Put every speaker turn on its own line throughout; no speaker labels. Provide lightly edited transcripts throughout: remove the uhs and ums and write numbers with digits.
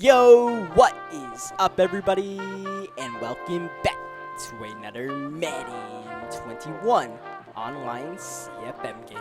Yo, what is up, everybody? And welcome back to another Madden 21 online CFM game.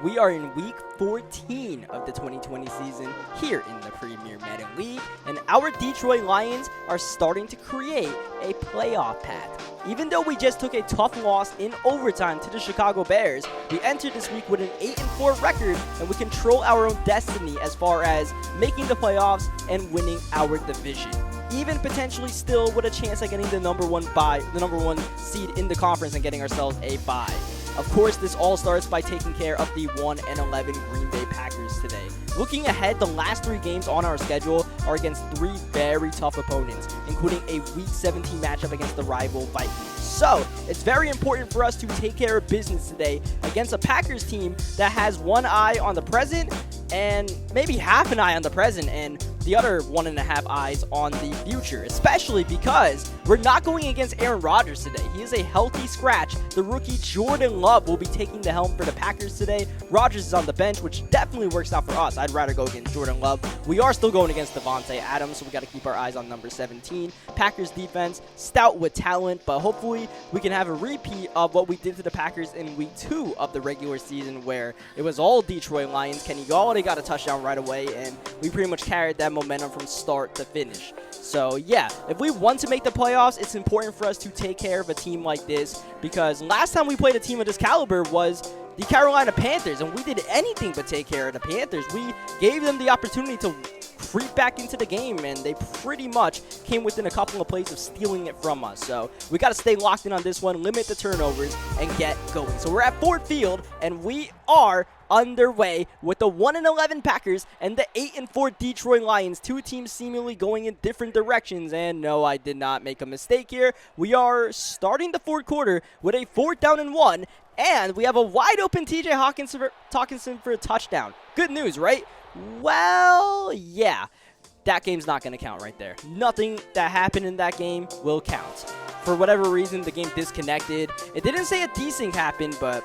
We are in week 14 of the 2020 season here in the Premier Madden League, and our Detroit Lions are starting to create a playoff path. Even though we just took a tough loss in overtime to the Chicago Bears, we entered this week with an 8-4 record, and we control our own destiny as far as making the playoffs and winning our division. Even potentially still with a chance at getting the number one seed in the conference and getting ourselves a bye. Of course, this all starts by taking care of the 1-11 Green Bay Packers today. Looking ahead, the last 3 games on our schedule are against 3 very tough opponents, including a Week 17 matchup against the rival Vikings. So, it's very important for us to take care of business today against a Packers team that has one eye on the present and maybe half an eye on the present and the other 1.5 eyes on the future, especially because we're not going against Aaron Rodgers today. He is a healthy scratch. The rookie Jordan Love will be taking the helm for the Packers today. Rodgers is on the bench, which definitely works out for us. I'd rather go against Jordan Love. We are still going against Devontae Adams, so we got to keep our eyes on number 17. Packers defense, stout with talent, but hopefully we can have a repeat of what we did to the Packers in week 2 of the regular season, where it was all Detroit Lions. Kenny Galladay got a touchdown right away, and we pretty much carried that momentum from start to finish. So yeah, if we want to make the playoffs, it's important for us to take care of a team like this, because last time we played a team of this caliber was the Carolina Panthers, and we did anything but take care of the Panthers. We gave them the opportunity to creep back into the game, and they pretty much came within a couple of plays of stealing it from us. So we got to stay locked in on this one, limit the turnovers, and get going. So we're at Ford Field, and we are underway with the 1-11 Packers and the 8-4 Detroit Lions. 2 teams seemingly going in different directions, and no, I did not make a mistake here. We are starting the fourth quarter with a 4th down and 1, and we have a wide open TJ Hawkinson for a touchdown. Good news, right? Well, yeah, that game's not going to count right there. Nothing that happened in that game will count. For whatever reason, the game disconnected. It didn't say a desync happened, but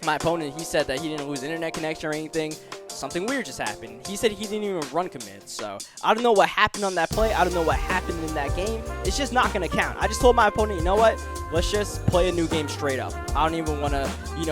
my opponent, he said that he didn't lose internet connection or anything. Something weird just happened. He said he didn't even run commit. So I don't know what happened on that play. I don't know what happened in that game. It's just not going to count. I just told my opponent, you know what? Let's just play a new game straight up. I don't even want to,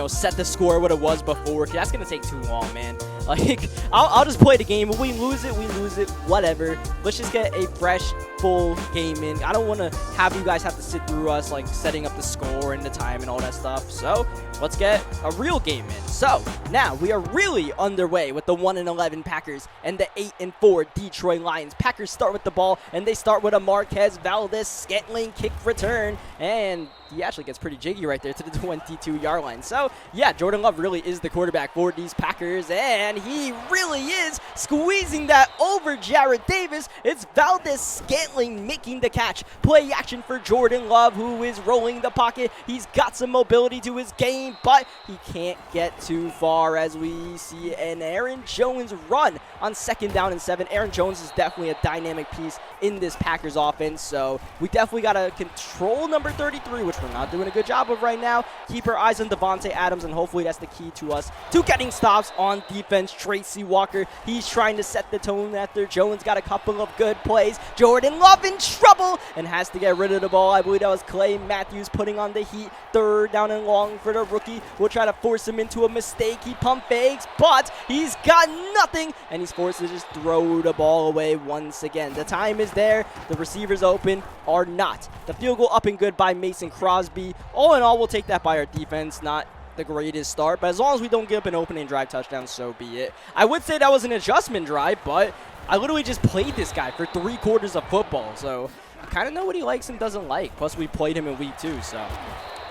set the score what it was before, because that's going to take too long, man. Like, I'll just play the game. If we lose it, whatever. Let's just get a fresh, full game in. I don't want to have you guys have to sit through us, like, setting up the score and the time and all that stuff. So let's get a real game in. So now we are really underway with the 1-11 Packers and the 8-4 Detroit Lions. Packers start with the ball, and they start with a Marquez Valdez-Scantling kick return, and he actually gets pretty jiggy right there to the 22-yard line. So, yeah, Jordan Love really is the quarterback for these Packers, and he really is squeezing that over Jarrad Davis. It's Valdez-Scantling making the catch. Play action for Jordan Love, who is rolling the pocket. He's got some mobility to his game, but he can't get too far as we see an Aaron Jones run on 2nd down and 7. Aaron Jones is definitely a dynamic piece in this Packers offense, so we definitely got to control number 33, which we're not doing a good job of right now. Keep our eyes on Devontae Adams, and hopefully that's the key to us to getting stops on defense. Tracy Walker, he's trying to set the tone after Jones got a couple of good plays. Jordan Love in trouble and has to get rid of the ball. I believe that was Clay Matthews putting on the heat. 3rd down and long for the rookie. We'll try to force him into a mistake. He pump fakes, but he's got nothing, and he's forced to just throw the ball away once again. The time is there. The receivers open are not. The field goal up and good by Mason Crosby. All in all, we'll take that by our defense. Not the greatest start, but as long as we don't give up an opening drive touchdown, so be it. I would say that was an adjustment drive, but I literally just played this guy for 3 quarters of football, so I kind of know what he likes and doesn't like. Plus, we played him in week 2, so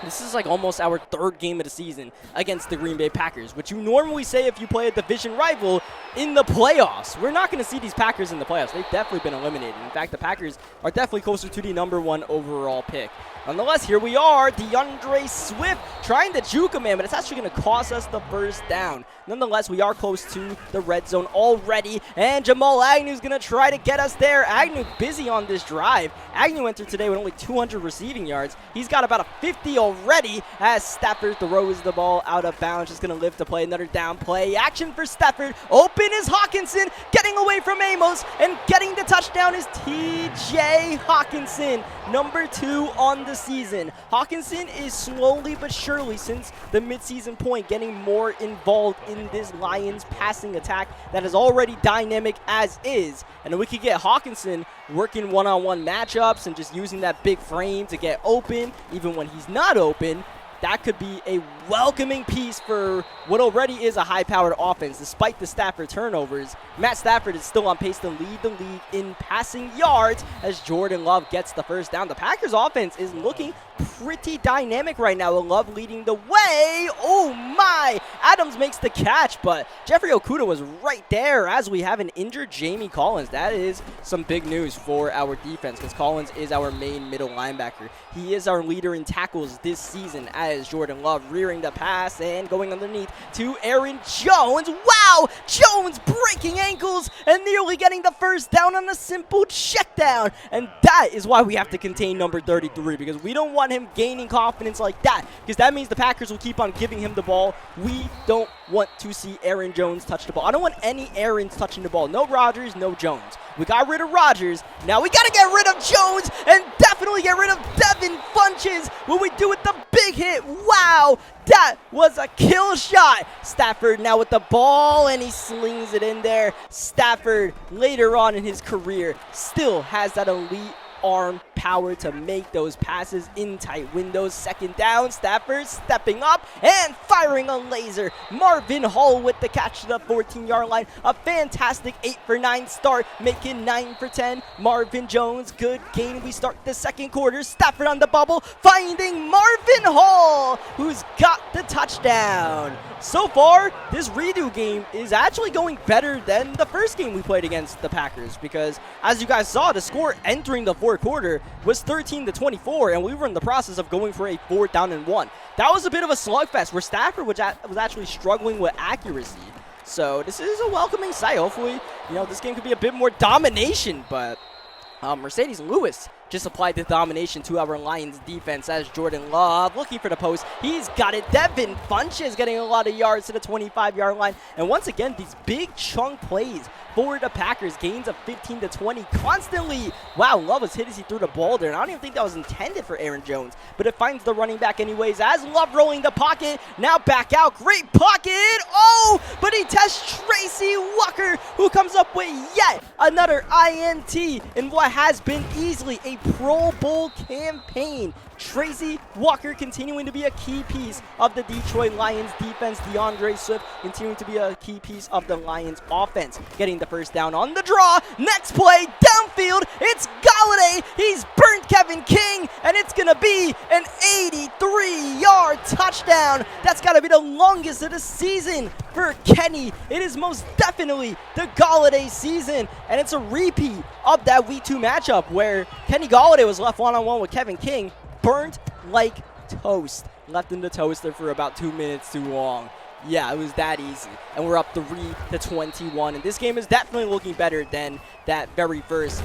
this is like almost our 3rd game of the season against the Green Bay Packers, which you normally say if you play a division rival in the playoffs. We're not going to see these Packers in the playoffs. They've definitely been eliminated. In fact, the Packers are definitely closer to the number 1 overall pick. Nonetheless, here we are, DeAndre Swift trying to juke him, man, but it's actually going to cost us the 1st down. Nonetheless, we are close to the red zone already, and Jamal Agnew's going to try to get us there. Agnew busy on this drive. Agnew entered today with only 200 receiving yards. He's got about a 50 already as Stafford throws the ball out of bounds. Just going to live to play another down play. Action for Stafford. Open is Hawkinson, getting away from Amos, and getting the touchdown is TJ Hawkinson, number 2 on the season. Hawkinson is slowly but surely, since the midseason point, getting more involved in this Lions passing attack that is already dynamic as is. And if we could get Hawkinson working one-on-one matchups and just using that big frame to get open, even when he's not open, that could be a welcoming piece for what already is a high-powered offense. Despite the Stafford turnovers, Matt Stafford is still on pace to lead the league in passing yards as Jordan Love gets the first down. The Packers offense is looking pretty dynamic right now, with Love leading the way. Oh my! Adams makes the catch, but Jeffrey Okudah was right there as we have an injured Jamie Collins. That is some big news for our defense, because Collins is our main middle linebacker. He is our leader in tackles this season, as Jordan Love rearing the pass and going underneath to Aaron Jones. Wow! Jones breaking ankles and nearly getting the first down on a simple check down. And that is why we have to contain number 33, because we don't want him gaining confidence like that, because that means the Packers will keep on giving him the ball. We don't want to see Aaron Jones touch the ball. I don't want any Aarons touching the ball. No Rodgers, no Jones. We got rid of Rodgers. Now we got to get rid of Jones and definitely get rid of Devin Funches. What we do with the big hit. Wow, that was a kill shot. Stafford now with the ball, and he slings it in there. Stafford, later on in his career, still has that elite arm power to make those passes in tight windows. Second down, Stafford stepping up and firing a laser. Marvin Hall with the catch to the 14-yard line. A fantastic 8-for-9 start, making 9 for 10. Marvin Jones, good gain. We start the second quarter. Stafford on the bubble, finding Marvin Hall, who's got the touchdown. So far, this redo game is actually going better than the first game we played against the Packers, because as you guys saw, the score entering the fourth quarter was 13-24, and we were in the process of going for a 4th down and 1. That was a bit of a slugfest where Stafford was actually struggling with accuracy. So this is a welcoming sight. Hopefully, this game could be a bit more domination, but Mercedes Lewis just applied the domination to our Lions defense as Jordan Love looking for the post. He's got it. Devin Funches getting a lot of yards to the 25-yard line. And once again, these big chunk plays for the Packers. Gains of 15-20 constantly. Wow, Love was hit as he threw the ball there. And I don't even think that was intended for Aaron Jones. But it finds the running back anyways as Love rolling the pocket. Now back out. Great pocket. Oh, but he tests Tracy Walker, who comes up with yet another INT in what has been easily a Pro Bowl campaign. Tracy Walker continuing to be a key piece of the Detroit Lions defense. DeAndre Swift continuing to be a key piece of the Lions offense. Getting the first down on the draw. Next play, downfield, it's Galladay. He's burnt Kevin King, and it's going to be an 83-yard touchdown. That's got to be the longest of the season for Kenny. It is most definitely the Galladay season, and it's a repeat of that Week 2 matchup where Kenny Galladay was left one-on-one with Kevin King. Burnt like toast. Left in the toaster for about 2 minutes too long. Yeah, it was that easy. And we're up 3-21. And this game is definitely looking better than that very first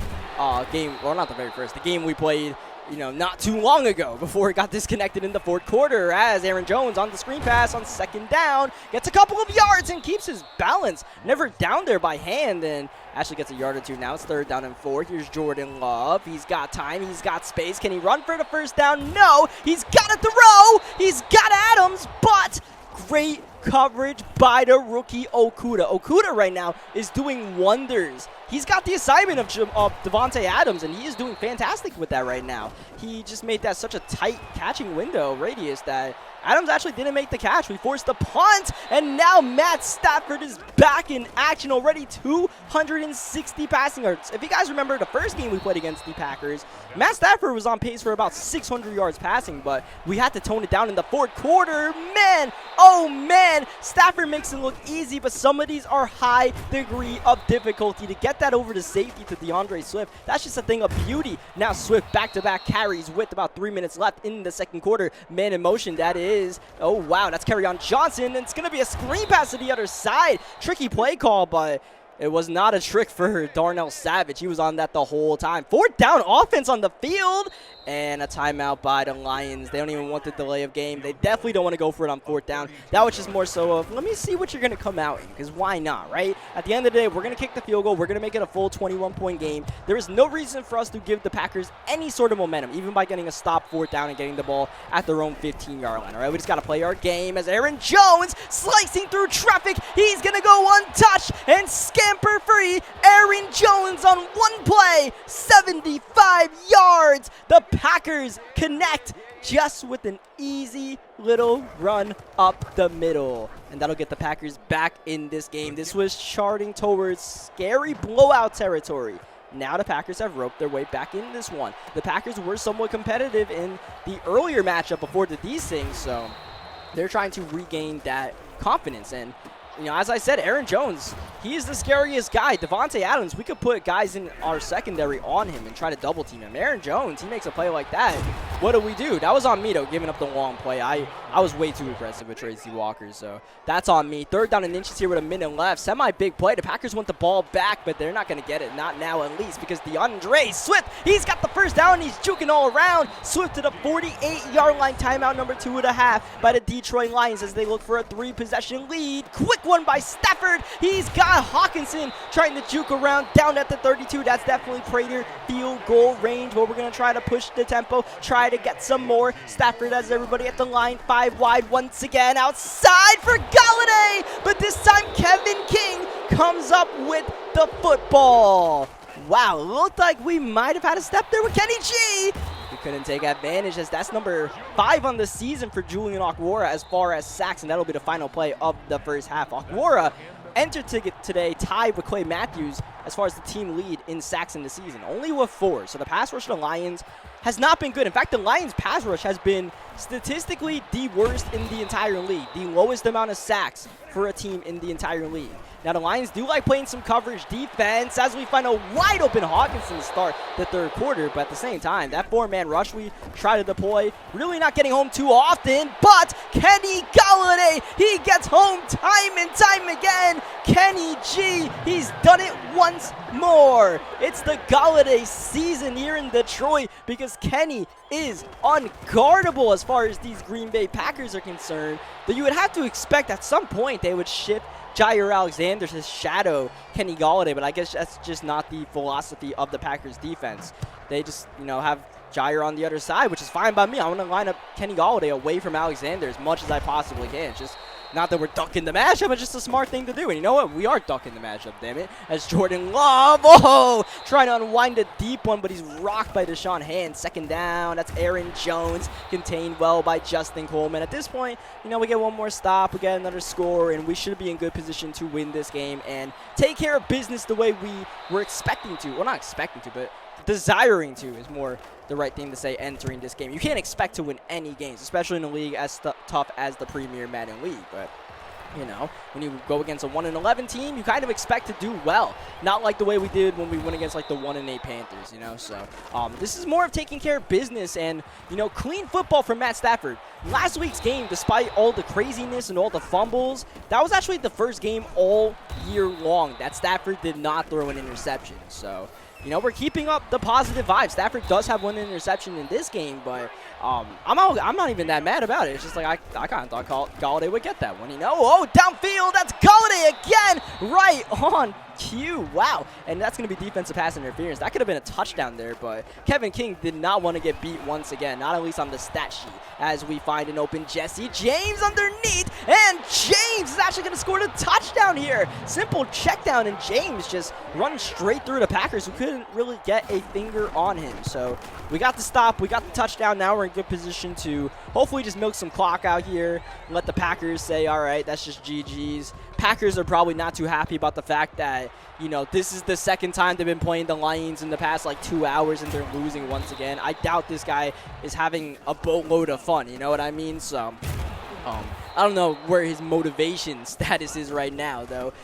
game. Well, not the very first. The game we played, not too long ago before it got disconnected in the fourth quarter, as Aaron Jones on the screen pass on second down gets a couple of yards and keeps his balance. Never down there by hand, and actually gets a yard or two. Now it's 3rd down and 4. Here's Jordan Love. He's got time. He's got space. Can he run for the first down? No. He's got to throw. He's got Adams, but great coverage by the rookie Okudah. Okudah right now is doing wonders. He's got the assignment of Devontae Adams, and he is doing fantastic with that right now. He just made that such a tight catching window radius that Adams actually didn't make the catch. We forced the punt, and now Matt Stafford is back in action already. 260 passing yards. If you guys remember the first game we played against the Packers, Matt Stafford was on pace for about 600 yards passing, but we had to tone it down in the fourth quarter. Man, oh man, again. Stafford makes it look easy, but some of these are high degree of difficulty. To get that over to safety to DeAndre Swift, that's just a thing of beauty. Now Swift back-to-back carries with about 3 minutes left in the second quarter. Man in motion, that is. Oh, wow, that's Kerryon Johnson. And it's going to be a screen pass to the other side. Tricky play call, but it was not a trick for Darnell Savage. He was on that the whole time. Fourth down offense on the field. And a timeout by the Lions. They don't even want the delay of game. They definitely don't want to go for it on fourth down. That was just more so of, let me see what you're going to come out in, because why not, right? At the end of the day, we're going to kick the field goal. We're going to make it a full 21-point game. There is no reason for us to give the Packers any sort of momentum, even by getting a stop fourth down and getting the ball at their own 15-yard line, all right? We just got to play our game as Aaron Jones slicing through traffic. He's going to go untouched and scamper free. Aaron Jones on one play, 75 yards. The Packers connect just with an easy little run up the middle. And that'll get the Packers back in this game. This was charting towards scary blowout territory. Now the Packers have roped their way back in this one. The Packers were somewhat competitive in the earlier matchup before these things, so they're trying to regain that confidence. And you know, as I said, Aaron Jones, he is the scariest guy. Devontae Adams, we could put guys in our secondary on him and try to double team him. Aaron Jones, he makes a play like that. What do we do? That was on me, though, giving up the long play. I was way too aggressive with Tracy Walker, so that's on me. Third down and inches here with a minute left. Semi-big play. The Packers want the ball back, but they're not going to get it. Not now, at least, because DeAndre Swift, he's got the first down. He's juking all around. Swift to the 48-yard line. Timeout number 2.5 by the Detroit Lions as they look for a 3-possession lead. Quick one by Stafford. He's got Hawkinson trying to juke around down at the 32. That's definitely Prater field goal range, but we're going to try to push the tempo, try to get some more. Stafford has everybody at the line, 5 wide once again, outside for Galladay, but this time Kevin King comes up with the football. Wow, looked like we might have had a step there with Kenny G. He couldn't take advantage, as that's number 5 on the season for Julian Okwara as far as sacks, and that'll be the final play of the first half. Okwara entered today tied with Clay Matthews as far as the team lead in sacks in the season, only with 4. So the pass rush of the Lions has not been good. In fact, the Lions pass rush has been statistically the worst in the entire league, the lowest amount of sacks for a team in the entire league. Now, the Lions do like playing some coverage defense as we find a wide-open Hawkinson to start the third quarter, but at the same time, that 4-man rush we try to deploy, really not getting home too often, but Kenny Galladay, he gets home time and time again. Kenny G, he's done it once more. It's the Galladay season here in Detroit because Kenny is unguardable as far as these Green Bay Packers are concerned, that you would have to expect at some point they would shift Jair Alexander to shadow Kenny Galladay, but I guess that's just not the philosophy of the Packers defense. They just, you know, have Jair on the other side, which is fine by me. I want to line up Kenny Galladay away from Alexander as much as I possibly can. It's just not that we're ducking the matchup, it's just a smart thing to do. And you know what? We are ducking the matchup, damn it. As Jordan Love, trying to unwind a deep one, but he's rocked by Deshaun Hand. Second down, that's Aaron Jones, contained well by Justin Coleman. At this point, you know, we get one more stop, we get another score, and we should be in good position to win this game and take care of business the way we were expecting to. Well, not expecting to, but desiring to is more the right thing to say entering this game. You can't expect to win any games, especially in a league as tough as the Premier Madden League. But, you know, when you go against a 1-11 team, you kind of expect to do well. Not like the way we did when we went against, like, the 1-8 Panthers, you know. So, this is more of taking care of business and, you know, clean football from Matt Stafford. Last week's game, despite all the craziness and all the fumbles, that was actually the first game all year long that Stafford did not throw an interception. So, you know, we're keeping up the positive vibes. Stafford does have one interception in this game, but I'm not even that mad about it. It's just like I kind of thought Galladay would get that one, you know? Oh, downfield, that's Galladay again, right on cue. Wow, and that's going to be defensive pass interference. That could have been a touchdown there, but Kevin King did not want to get beat once again, not at least on the stat sheet, as we find an open Jesse James underneath, and James is actually going to score the touchdown here. Simple check down, and James just runs straight through the Packers, who couldn't really get a finger on him. So we got the stop, we got the touchdown. Now we're in good position to hopefully just milk some clock out here and let the Packers say, all right, that's just GG's. Packers are probably not too happy about the fact that, you know, this is the second time they've been playing the Lions in the past, like, 2 hours, and they're losing once again. I doubt this guy is having a boatload of fun, you know what I mean? So, I don't know where his motivation status is right now, though.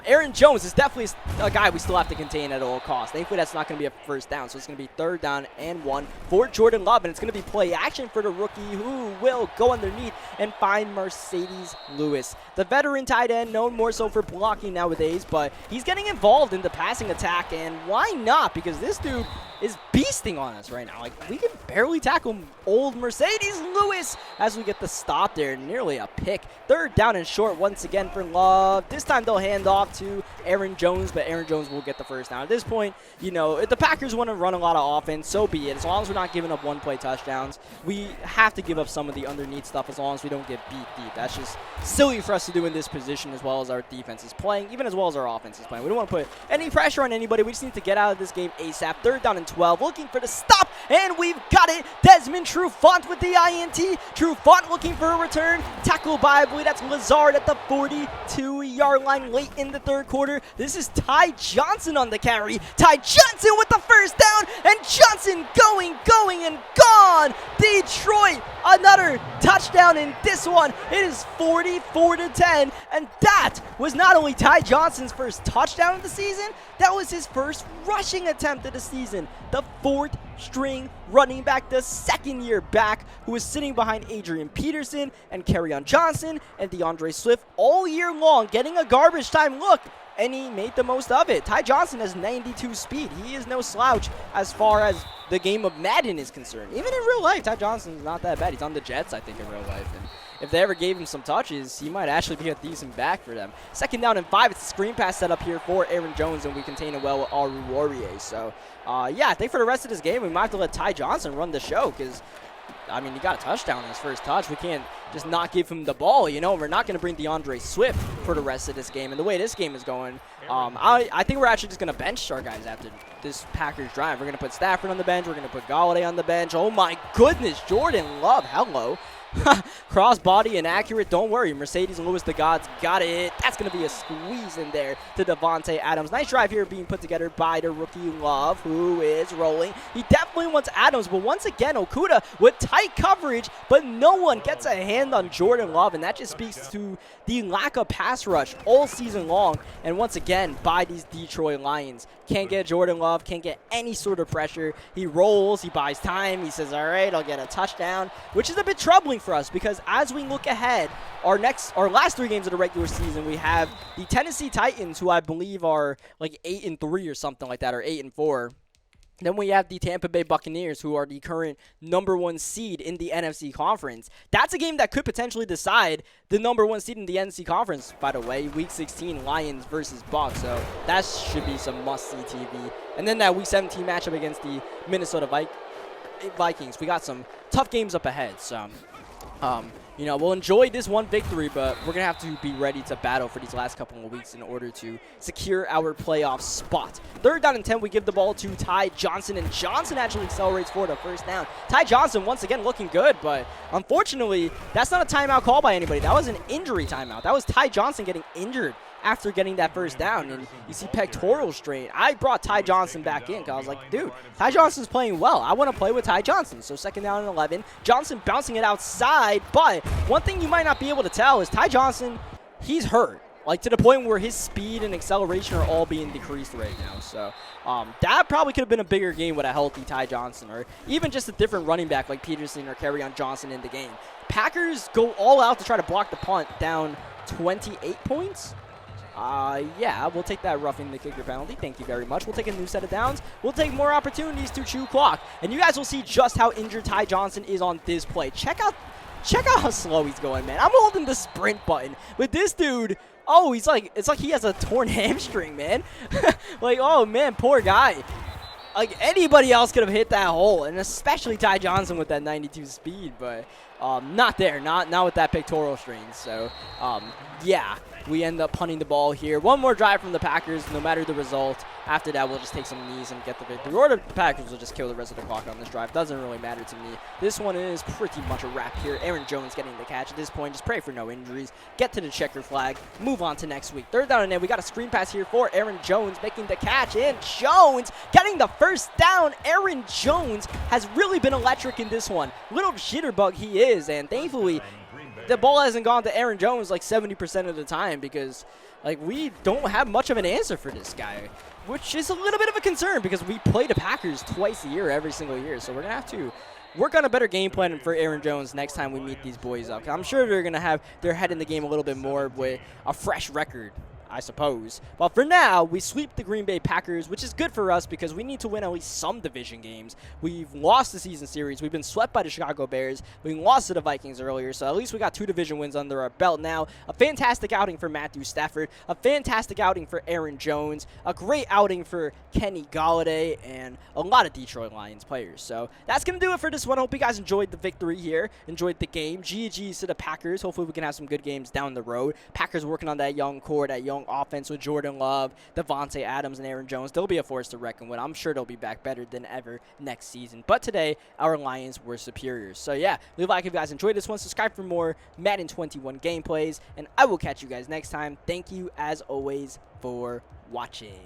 Aaron Jones is definitely a guy we still have to contain at all costs. Thankfully, that's not going to be a first down, so it's going to be 3rd down and 1 for Jordan Love, and it's going to be play action for the rookie, who will go underneath and find Mercedes Lewis. The veteran tight end, known more so for blocking nowadays, but he's getting involved in the passing attack, and why not? Because this dude is beasting on us right now. Like, we can barely tackle old Mercedes Lewis as we get the stop there. Nearly a pick. 3rd down and short once again for Love. This time they'll hand off to Aaron Jones, but Aaron Jones will get the first down. At this point, you know, if the Packers want to run a lot of offense, so be it. As long as we're not giving up one-play touchdowns, we have to give up some of the underneath stuff as long as we don't get beat deep. That's just silly for us to do in this position, as well as our defense is playing, even as well as our offense is playing. We don't want to put any pressure on anybody. We just need to get out of this game ASAP. 3rd down and 12, looking for the stop, and we've got it. Desmond Trufant with the INT. Trufant looking for a return. Tackled by, I believe that's Lazard at the 42-yard line late in the 3rd quarter. This is Ty Johnson on the carry. Ty Johnson with the first down, and Johnson going, and gone. Detroit, another touchdown in this one. It is 44-10, and that was not only Ty Johnson's first touchdown of the season, that was his first rushing attempt of the season. The 4th string running back, the 2nd-year back, who was sitting behind Adrian Peterson and Kerryon Johnson and DeAndre Swift all year long, getting a garbage time look, and he made the most of it. Ty Johnson has 92 speed. He is no slouch as far as the game of Madden is concerned. Even in real life, Ty Johnson's not that bad. He's on the Jets, I think, in real life. And if they ever gave him some touches, he might actually be a decent back for them. 2nd down and 5. It's a screen pass set up here for Aaron Jones, and we contain it well with Aru Laurier. So, yeah, I think for the rest of this game, we might have to let Ty Johnson run the show because, I mean, he got a touchdown on his first touch. We can't just not give him the ball, you know. We're not going to bring DeAndre Swift for the rest of this game. And the way this game is going, I think we're actually just going to bench our guys after this Packers drive. We're going to put Stafford on the bench. We're going to put Galladay on the bench. Oh, my goodness, Jordan Love, hello. Crossbody inaccurate. Don't worry. Mercedes Lewis, the gods, got it. That's going to be a squeeze in there to Devontae Adams. Nice drive here being put together by the rookie Love, who is rolling. He definitely wants Adams, but once again, Okudah with tight coverage, but no one gets a hand on Jordan Love, and that just speaks to the lack of pass rush all season long. And once again, by these Detroit Lions. Can't get Jordan Love, can't get any sort of pressure. He rolls, he buys time, he says, all right, I'll get a touchdown, which is a bit troubling for us because as we look ahead, our last 3 games of the regular season, we have the Tennessee Titans, who I believe are like 8-3 or something like that, or 8-4. Then we have the Tampa Bay Buccaneers, who are the current #1 seed in the NFC Conference. That's a game that could potentially decide the #1 seed in the NFC Conference, by the way. Week 16, Lions versus Bucs. So that should be some must-see TV. And then that Week 17 matchup against the Minnesota Vikings. We got some tough games up ahead. So, you know, we'll enjoy this one victory, but we're going to have to be ready to battle for these last couple of weeks in order to secure our playoff spot. 3rd down and 10, we give the ball to Ty Johnson, and Johnson actually accelerates for the first down. Ty Johnson, once again, looking good, but unfortunately, that's not a timeout call by anybody. That was an injury timeout. That was Ty Johnson getting injured after getting that first down, and you see pectoral strain. I brought Ty Johnson back in because I was like, dude, Ty Johnson's playing well. I want to play with Ty Johnson. So 2nd down and 11. Johnson bouncing it outside, but one thing you might not be able to tell is Ty Johnson, he's hurt. Like, to the point where his speed and acceleration are all being decreased right now. So, that probably could have been a bigger game with a healthy Ty Johnson, or even just a different running back like Peterson or Kerryon Johnson in the game. Packers go all out to try to block the punt, down 28 points. Yeah, we'll take that roughing the kicker penalty. Thank you very much. We'll take a new set of downs. We'll take more opportunities to chew clock. And you guys will see just how injured Ty Johnson is on this play. Check out how slow he's going, man. I'm holding the sprint button. With this dude, oh, it's like he has a torn hamstring, man. Like, oh, man, poor guy. Like, anybody else could have hit that hole, and especially Ty Johnson with that 92 speed, but not there, not with that pectoral strain. So, yeah, we end up punting the ball here. One more drive from the Packers, no matter the result. After that, we'll just take some knees and get the victory. Or the Packers will just kill the rest of the clock on this drive. Doesn't really matter to me. This one is pretty much a wrap here. Aaron Jones getting the catch at this point. Just pray for no injuries. Get to the checker flag. Move on to next week. 3rd down and 8. We got a screen pass here for Aaron Jones making the catch. And Jones getting the first down. Aaron Jones has really been electric in this one. Little jitterbug he is. And thankfully, the ball hasn't gone to Aaron Jones like 70% of the time because like we don't have much of an answer for this guy, which is a little bit of a concern because we play the Packers twice a year every single year. So we're going to have to work on a better game plan for Aaron Jones next time we meet these boys up. I'm sure they're going to have their head in the game a little bit more with a fresh record, I suppose. But for now, we sweep the Green Bay Packers, which is good for us because we need to win at least some division games. We've lost the season series. We've been swept by the Chicago Bears. We lost to the Vikings earlier, so at least we got 2 division wins under our belt now. A fantastic outing for Matthew Stafford. A fantastic outing for Aaron Jones. A great outing for Kenny Golladay and a lot of Detroit Lions players. So that's going to do it for this one. I hope you guys enjoyed the victory here, enjoyed the game. GG's to the Packers. Hopefully we can have some good games down the road. Packers working on that young core, that young offense with Jordan Love, Devontae Adams, and Aaron Jones. They'll be a force to reckon with. I'm sure they'll be back better than ever next season. But today, our Lions were superior. So yeah, leave a like if you guys enjoyed this one. Subscribe for more Madden 21 gameplays, and I will catch you guys next time. Thank you, as always, for watching.